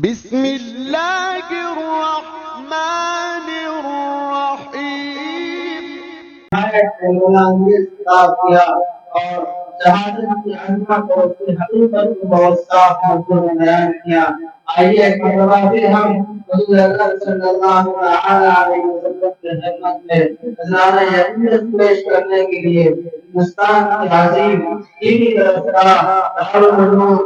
بسم اللہ الرحمن الرحیم۔ اور شہادت کی عظمت اور اس کی حقیقت کو بہت صاف لفظوں میں بیان کیا۔ آئیے ایک مرتبہ پھر ہم رسول اللہ صلی اللہ علیہ وسلم کی خدمت میں نذرانہ یقین پیش کرنے کے لیے ہندوستان کی عظیم دینی درسگاہ دارالعلوم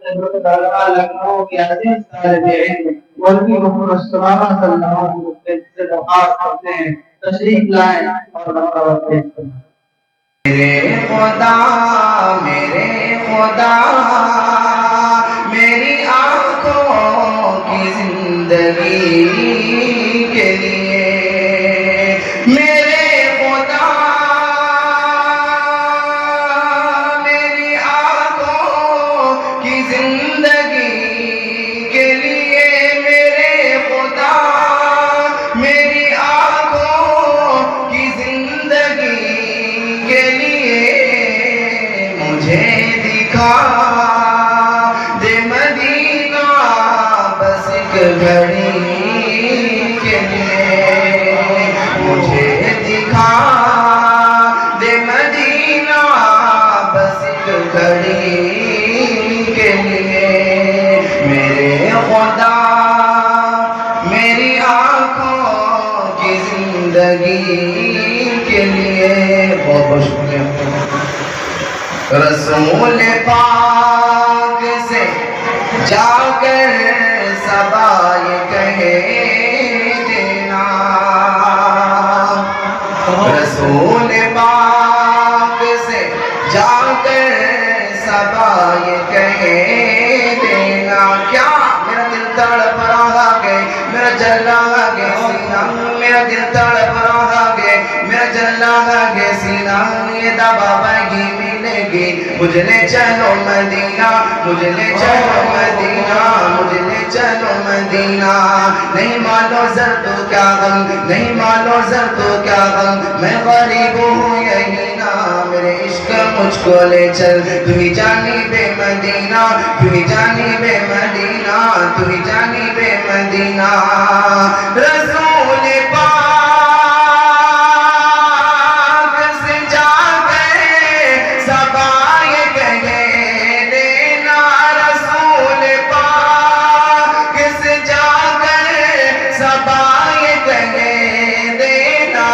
لکھنؤ کے عزیز طالب علم مولوی محمد مصطفیٰ صلی اللہ علیہ وسلم سے درخواست کرتے ہیں تشریف لائیں اور بڑھاوا پیش کریں۔ میرے خدا میری آنکھوں کی زندگی کے لیے، میرے خدا میری آنکھوں کی زندگی کے لیے، میرے خدا میری آنکھوں کی زندگی کے لیے مجھے دکھا دے مدینہ بس ایک گھڑی کے لیے، مجھے دکھا دے مدینہ بس ایک گھڑی کے لیے، میرے خدا میری آنکھوں کی زندگی کے لیے۔ بہت بہت شکریہ۔ رسول پاک سے جا کر صبا یہ کہے دینا، رسول پاک سے جا کر صبا یہ کہے دینا، کیا میرا دل تڑپ رہا ہے، میرا جل رہا ہے سینہ، میرا دل تڑپ رہا ہے، میرا جل رہا ہے سینہ، یہ دبا بہی ملے گی، مجھ لے چلو مدینہ، مجھ لے چلو مدینہ، مجھ لے چلو مدینہ، نہیں مانو زر تو کیا غم، نہیں مانو زر تو کیا غم، میں غریب ہوں یہی نا، میرے عشق مجھ کو لے چل، تو ہی جانب مدینہ، تو ہی جانب مدینہ، تو ہی جانب مدینہ۔ رسول پاک سے جا گئے صبا یہ کہے دینا، رسول پاک سے جا گئے صبا یہ کہے دینا،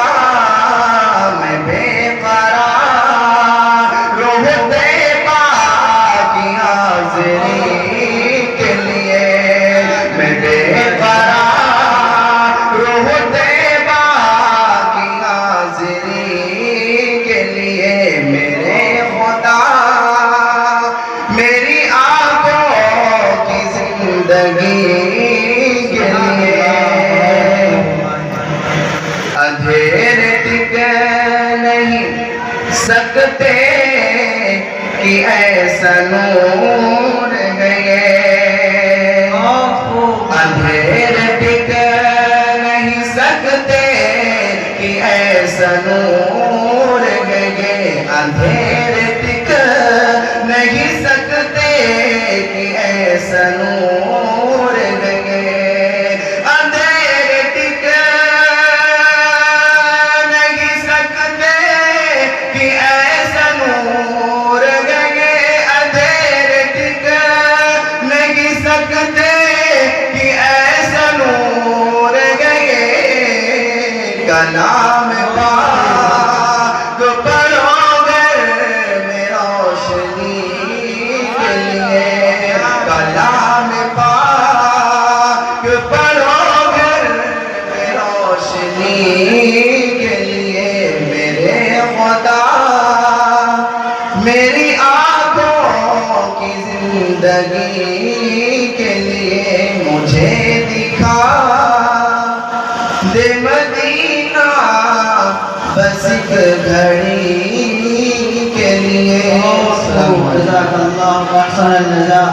میں بے قرار روح طیبہ کی حاضری کے لیے، میں بے قرار روح طیبہ کی حاضری کے لیے، میرے خدا میری آنکھوں کی زندگی کے لیے، اندھیرے ٹک نہیں سکتے کہ ایسا نور گئے، اندھیرے ٹک نہیں سکتے کہ ایسا نور گئے، اندھیرے ٹک نہیں سکتے کہ ایسا نور گئے، اندھیرے ٹک نہیں سکتے کہ ایسا نور گئے، اندھیرے ٹک نہیں سکتے کہ ایسا نور گئے، کلام پاک پڑھو گر میں روشنی کے لیے، کلام پاک پڑھو گر میں روشنی کے لیے، میرے خدا میری آنکھوں کی زندگی کے لیے مجھے دکھا دے مدینہ بس ایک گھڑی کے لیے۔ جزاک اللہ احسن الجزاء۔